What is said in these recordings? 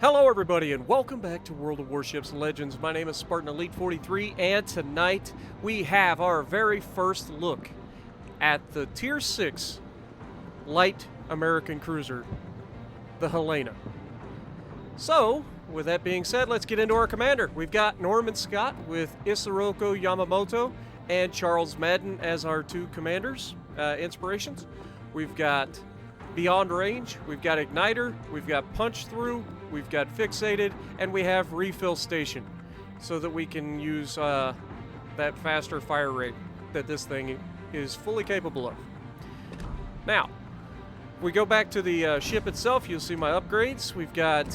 Hello everybody and welcome back to World of Warships Legends. My name is Spartan Elite 43 and tonight we have our very first look at the Tier 6 light American cruiser, the Helena. So, with that being said, let's get into our commander. We've got Norman Scott with Isiroko Yamamoto and Charles Madden as our two commanders, inspirations. We've got Beyond Range, we've got Igniter, we've got Punch Through, we've got Fixated, and we have Refill Station, so that we can use that faster fire rate that this thing is fully capable of. Now, if we go back to the ship itself, you'll see my upgrades. We've got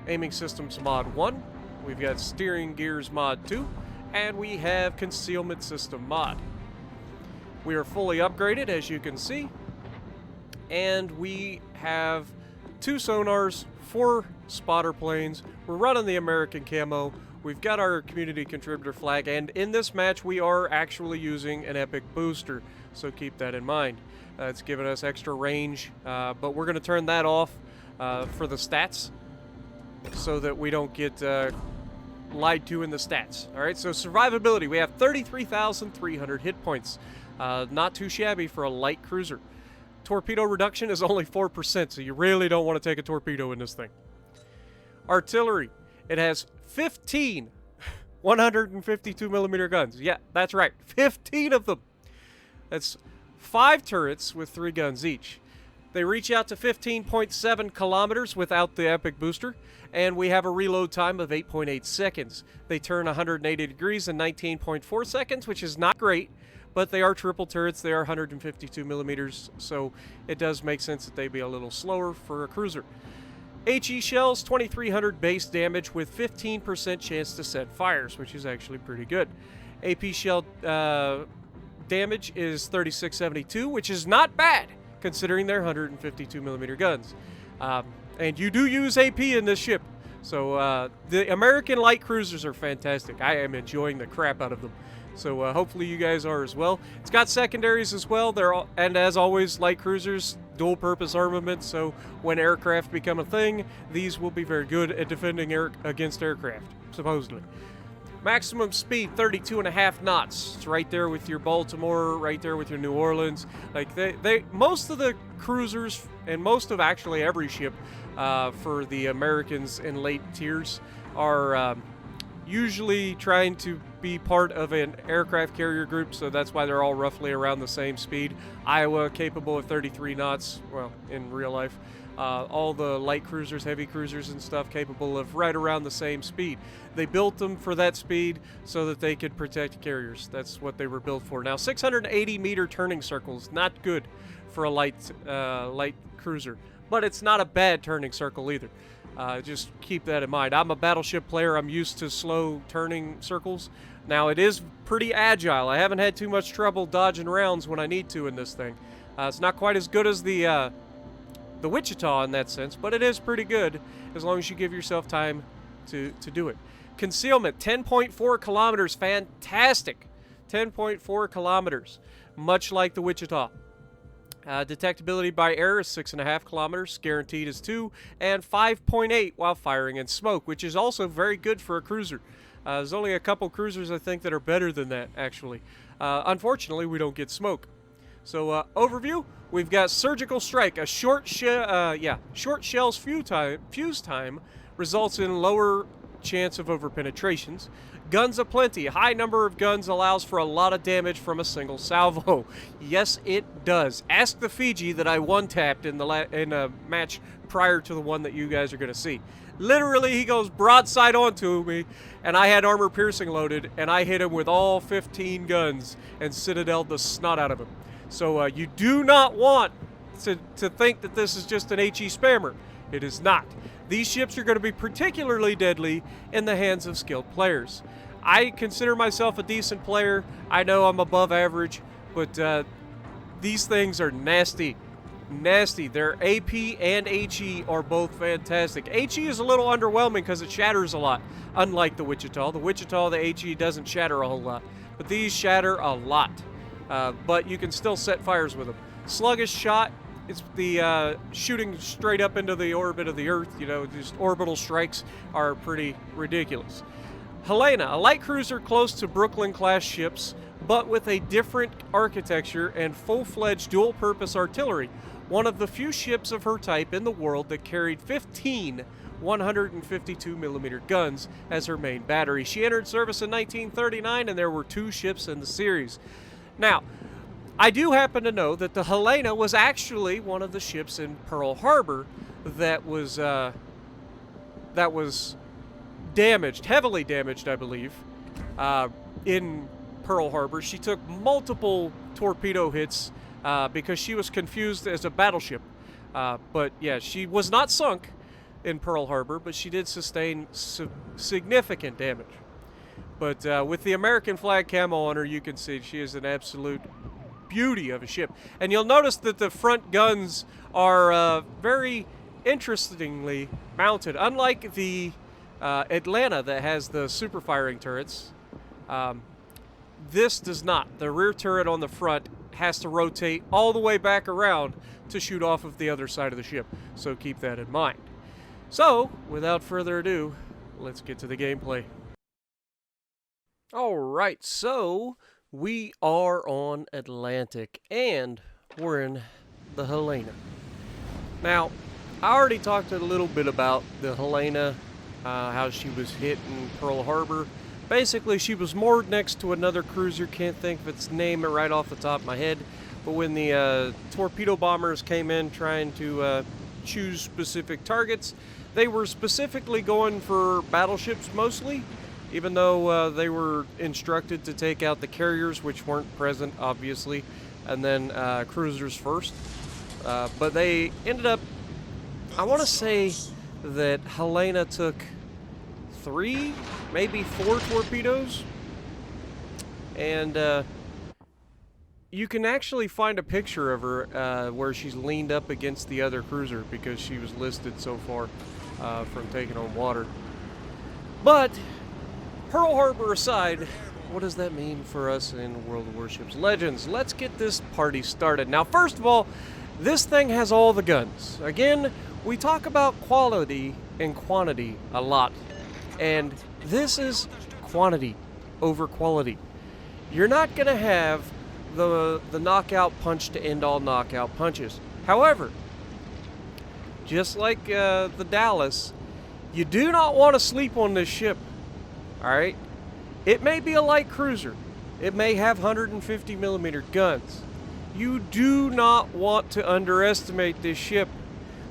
Aiming Systems Mod 1, we've got Steering Gears Mod 2, and we have Concealment System Mod. We are fully upgraded, as you can see. And we have 2 sonars, 4 spotter planes. We're running the American camo. We've got our community contributor flag, and in this match we are actually using an epic booster, so keep that in mind. It's giving us extra range, but we're going to turn that off for the stats so that we don't get lied to in the stats. Alright, so survivability, we have 33,300 hit points. Not too shabby for a light cruiser. Torpedo reduction is only 4%, so you really don't want to take a torpedo in this thing. Artillery, it has 15 152mm guns. Yeah, that's right, 15 of them. That's 5 turrets with 3 guns each. They reach out to 15.7 kilometers without the epic booster, and we have a reload time of 8.8 seconds. They turn 180 degrees in 19.4 seconds, which is not great. But they are triple turrets, they are 152 millimeters, so it does make sense that they be a little slower for a cruiser. HE shells, 2300 base damage with 15% chance to set fires, which is actually pretty good. AP shell damage is 3672, which is not bad, considering their 152 millimeter guns. And you do use AP in this ship, so the American light cruisers are fantastic. I am enjoying the crap out of them. So hopefully you guys are as well. It's got secondaries as well. And as always, light cruisers, dual-purpose armament. So when aircraft become a thing, these will be very good at defending against aircraft, supposedly. Maximum speed, 32.5 knots. It's right there with your Baltimore, right there with your New Orleans. Like most of the cruisers and most of actually every ship for the Americans in late tiers are usually trying to be part of an aircraft carrier group, so that's why they're all roughly around the same speed. Iowa capable of 33 knots, well, in real life. All the light cruisers, heavy cruisers and stuff capable of right around the same speed. They built them for that speed so that they could protect carriers. That's what they were built for. Now, 680 meter turning circles, not good for a light cruiser, but it's not a bad turning circle either. Just keep that in mind. I'm a battleship player. I'm used to slow turning circles. Now, it is pretty agile. I haven't had too much trouble dodging rounds when I need to in this thing. It's not quite as good as the Wichita in that sense, but it is pretty good as long as you give yourself time to do it. Concealment, 10.4 kilometers. Fantastic. 10.4 kilometers, much like the Wichita. Detectability by air is 6.5 kilometers, guaranteed is 2, and 5.8 while firing in smoke, which is also very good for a cruiser. There's only a couple cruisers, I think, that are better than that, actually. Unfortunately, we don't get smoke. So, overview, we've got Surgical Strike. A short shell's fuse time results in lower chance of overpenetrations. Guns aplenty. High number of guns allows for a lot of damage from a single salvo. Yes, it does. Ask the Fiji that I one-tapped in a match prior to the one that you guys are going to see. Literally, he goes broadside onto me, and I had armor piercing loaded, and I hit him with all 15 guns and citadeled the snot out of him. So you do not want to think that this is just an HE spammer. It is not. These ships are going to be particularly deadly in the hands of skilled players. I consider myself a decent player. I know I'm above average, but these things are nasty. Nasty. Their AP and HE are both fantastic. HE is a little underwhelming because it shatters a lot, unlike the Wichita. The Wichita, the HE doesn't shatter a whole lot, but these shatter a lot. But you can still set fires with them. Sluggish shot, shooting straight up into the orbit of the Earth. You know, these orbital strikes are pretty ridiculous. Helena, a light cruiser close to Brooklyn-class ships, but with a different architecture and full-fledged dual-purpose artillery. One of the few ships of her type in the world that carried 15 152mm guns as her main battery. She entered service in 1939, and there were 2 ships in the series. Now, I do happen to know that the Helena was actually one of the ships in Pearl Harbor that was damaged, heavily damaged, I believe, in Pearl Harbor. She took multiple torpedo hits because she was confused as a battleship. But yeah, she was not sunk in Pearl Harbor, but she did sustain significant damage. But with the American flag camo on her, you can see she is an absolute beauty of a ship. And you'll notice that the front guns are very interestingly mounted. Unlike the Atlanta that has the super firing turrets, this does not. The rear turret on the front has to rotate all the way back around to shoot off of the other side of the ship. So keep that in mind. So, without further ado, let's get to the gameplay. Alright, so we are on Atlantic, and we're in the Helena. Now, I already talked a little bit about the Helena, how she was hit in Pearl Harbor. Basically, she was moored next to another cruiser, can't think of its name right off the top of my head, but when the torpedo bombers came in trying to choose specific targets, they were specifically going for battleships mostly, even though they were instructed to take out the carriers, which weren't present, obviously, and then cruisers first. But they ended up, I want to say that Helena took 3, maybe 4 torpedoes, and you can actually find a picture of her where she's leaned up against the other cruiser because she was listed so far from taking on water. But Pearl Harbor aside, what does that mean for us in World of Warships Legends? Let's get this party started. Now, first of all, this thing has all the guns. Again, we talk about quality and quantity a lot, and this is quantity over quality. You're not going to have the knockout punch to end all knockout punches. However, just like the Dallas, you do not want to sleep on this ship. Alright? It may be a light cruiser. It may have 150mm guns. You do not want to underestimate this ship.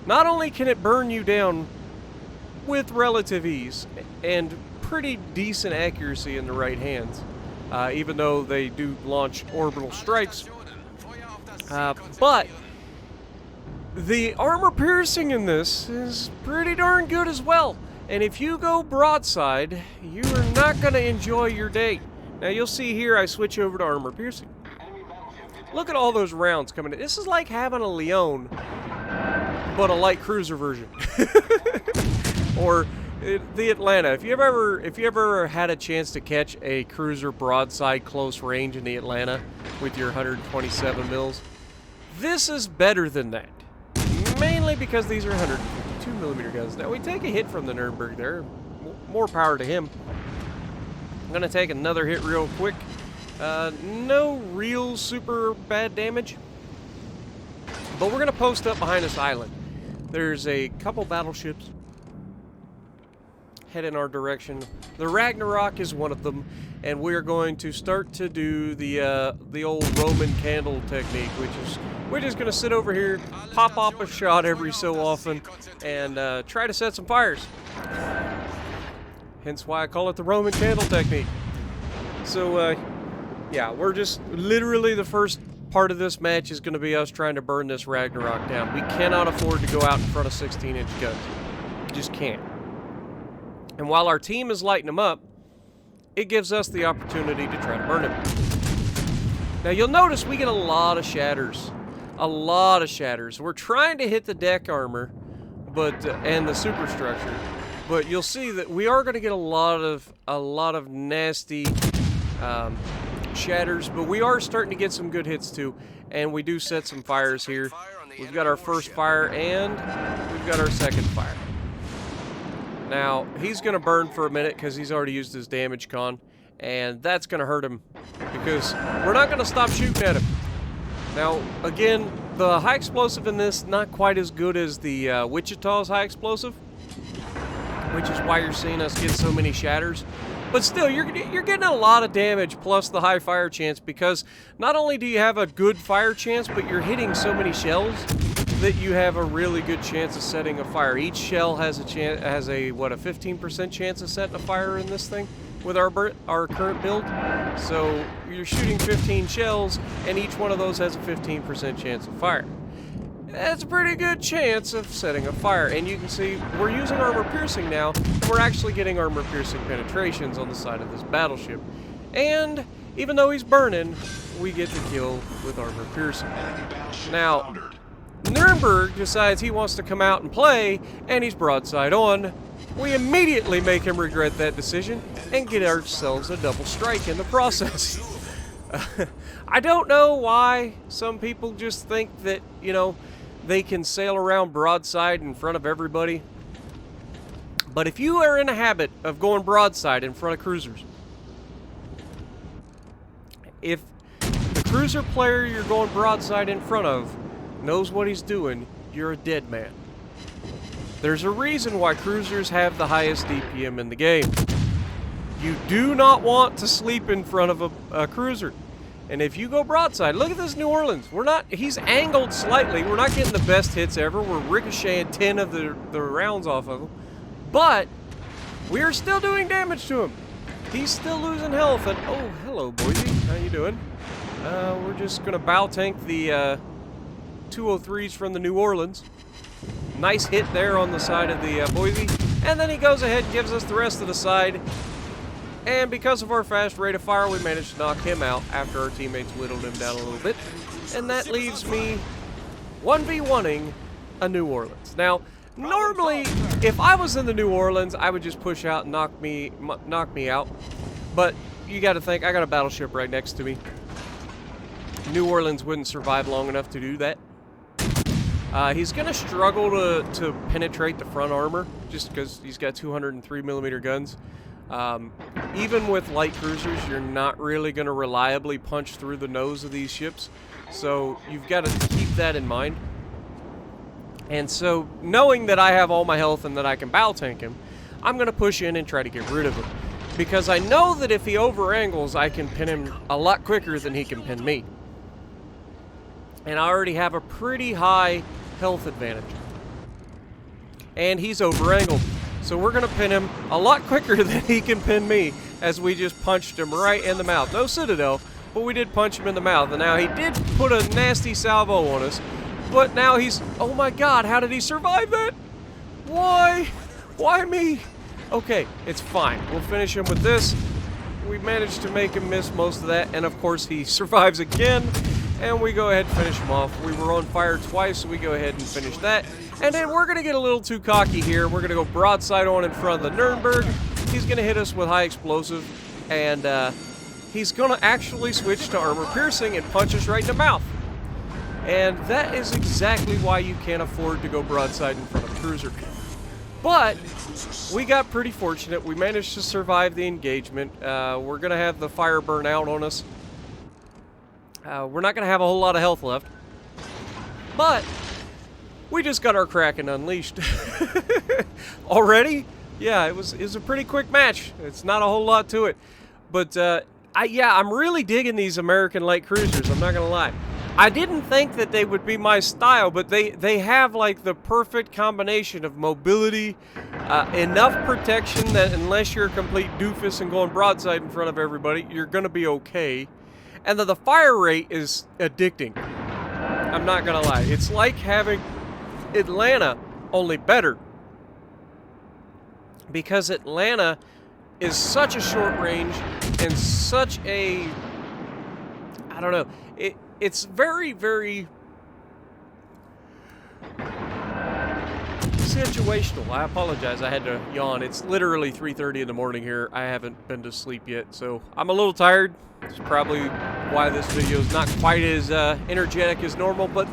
Not only can it burn you down with relative ease and pretty decent accuracy in the right hands, even though they do launch orbital strikes, but the armor piercing in this is pretty darn good as well. And if you go broadside, you are not going to enjoy your day. Now you'll see here I switch over to armor piercing. Look at all those rounds coming in. This is like having a Leon, but a light cruiser version. Or the Atlanta. If you ever had a chance to catch a cruiser broadside close range in the Atlanta with your 127 mils, this is better than that. Mainly because these are 152mm guns. Now we take a hit from the Nuremberg there. More power to him. I'm gonna take another hit real quick. No real super bad damage. But we're gonna post up behind this island. There's a couple battleships head in our direction. The Ragnarok is one of them, and we're going to start to do the old Roman candle technique, which is we're just going to sit over here, pop off a shot every so often, and try to set some fires. Hence why I call it the Roman candle technique. So, yeah, we're just literally the first part of this match is going to be us trying to burn this Ragnarok down. We cannot afford to go out in front of 16-inch guns. We just can't. And while our team is lighting them up, it gives us the opportunity to try to burn them. Now you'll notice we get a lot of shatters. A lot of shatters. We're trying to hit the deck armor, but and the superstructure, but you'll see that we are going to get a lot of nasty shatters, but we are starting to get some good hits too, and we do set some fires here. We've got our first fire, and we've got our second fire. Now, he's going to burn for a minute because he's already used his damage con, and that's going to hurt him because we're not going to stop shooting at him. Now, again, the high explosive in this, not quite as good as the Wichita's high explosive, which is why you're seeing us get so many shatters. But still, you're getting a lot of damage plus the high fire chance, because not only do you have a good fire chance, but you're hitting so many shells that you have a really good chance of setting a fire. Each shell has a 15% chance of setting a fire in this thing with our current build. So you're shooting 15 shells, and each one of those has a 15% chance of fire. That's a pretty good chance of setting a fire. And you can see we're using armor piercing now, and we're actually getting armor piercing penetrations on the side of this battleship. And even though he's burning, we get the kill with armor piercing. Now, Nuremberg decides he wants to come out and play, and he's broadside on. We immediately make him regret that decision and get ourselves a double strike in the process. I don't know why some people just think that, you know, they can sail around broadside in front of everybody. But if you are in a habit of going broadside in front of cruisers, if the cruiser player you're going broadside in front of knows what he's doing, you're a dead man. There's a reason why cruisers have the highest DPM in the game. You do not want to sleep in front of a cruiser. And if you go broadside, look at this New Orleans. He's angled slightly. We're not getting the best hits ever. We're ricocheting 10 of the rounds off of him. But we're still doing damage to him. He's still losing health. And oh, hello, Boise. How you doing? We're just going to bow tank the 203s from the New Orleans. Nice hit there on the side of the Boise. And then he goes ahead and gives us the rest of the side. And because of our fast rate of fire, we managed to knock him out after our teammates whittled him down a little bit. And that leaves me 1v1ing a New Orleans. Now, normally, if I was in the New Orleans, I would just push out and knock me out. But you got to think, I got a battleship right next to me. New Orleans wouldn't survive long enough to do that. He's going to struggle to penetrate the front armor, just because he's got 203mm guns. Even with light cruisers, you're not really going to reliably punch through the nose of these ships. So you've got to keep that in mind. And so, knowing that I have all my health and that I can bow tank him, I'm going to push in and try to get rid of him. Because I know that if he over-angles, I can pin him a lot quicker than he can pin me. And I already have a pretty high health advantage. And he's over-angled. So we're going to pin him a lot quicker than he can pin me, as we just punched him right in the mouth. No Citadel, but we did punch him in the mouth. And now he did put a nasty salvo on us. But now he's... Oh my god, how did he survive that? Why? Why me? Okay, it's fine. We'll finish him with this. We managed to make him miss most of that. And of course he survives again. And we go ahead and finish him off. We were on fire twice, so we go ahead and finish that. And then we're going to get a little too cocky here. We're going to go broadside on in front of the Nuremberg. He's going to hit us with high explosive. And he's going to actually switch to armor piercing and punch us right in the mouth. And that is exactly why you can't afford to go broadside in front of a cruiser. But we got pretty fortunate. We managed to survive the engagement. We're going to have the fire burn out on us. We're not going to have a whole lot of health left. But we just got our Kraken unleashed. Already? Yeah, it was a pretty quick match. It's not a whole lot to it. But I'm really digging these American light cruisers, I'm not going to lie. I didn't think that they would be my style, but they have like the perfect combination of mobility, enough protection that unless you're a complete doofus and going broadside in front of everybody, you're going to be okay. And the fire rate is addicting. I'm not going to lie. It's like having Atlanta, only better. Because Atlanta is such a short range and such a... I don't know. It's very, very situational. I apologize. I had to yawn. It's literally 3:30 in the morning here. I haven't been to sleep yet, so I'm a little tired. It's probably why this video is not quite as energetic as normal, but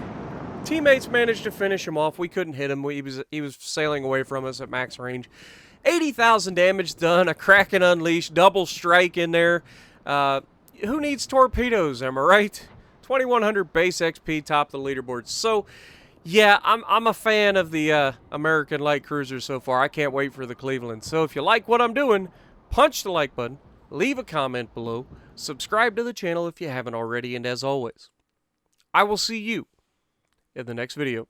Teammates managed to finish him off. We couldn't hit him. He was sailing away from us at max range. 80,000 damage done. A Kraken unleashed. Double strike in there. Who needs torpedoes? Am I right? 2100 base XP, top of the leaderboard. So, yeah, I'm a fan of the American light cruisers so far. I can't wait for the Cleveland. So if you like what I'm doing, punch the like button, leave a comment below, subscribe to the channel if you haven't already, and as always, I will see you in the next video.